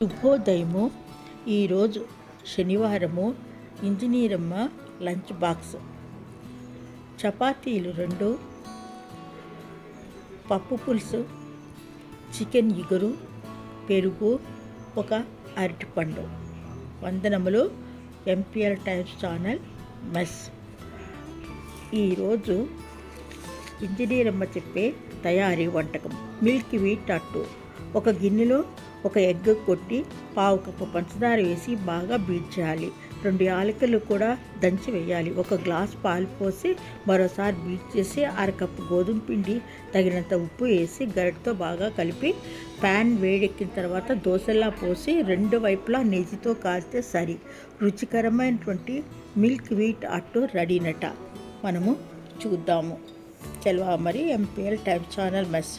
శుభోదయము. ఈరోజు శనివారము. ఇంజనీరమ్మ lunch box చపాతీలు 2, పప్పు పులుసు, చికెన్ ఇగురు, పెరుగు, ఒక అరటిపండు. వందనములు. MPL times channel mess. ఈరోజు ఇంజనీరమ్మ చెప్పే తయారీ వంటకం మిల్క్ వీట్ అట్టు. ఒక గిన్నెలో ఒక ఎగ్ కొట్టి పావు కప్పు పంచదార వేసి బాగా బీట్ చేయాలి. 2 యాలకులు కూడా దంచి వేయాలి. 1 గ్లాస్ పాలు పోసి మరోసారి బీట్ చేసి అరకప్పు గోధుమ పిండి, తగినంత ఉప్పు వేసి గరిటతో బాగా కలిపి ప్యాన్ వేడెక్కిన తర్వాత దోశలా పోసి 2 వైపులా నెయ్యితో కాల్స్తే సరి. రుచికరమైనటువంటి మిల్క్ వీట్ అట్టు రెడీనట. మనము చూద్దాము. చల్వా మరి ఎంపీఎల్ టైమ్స్ ఛానల్ మెస్.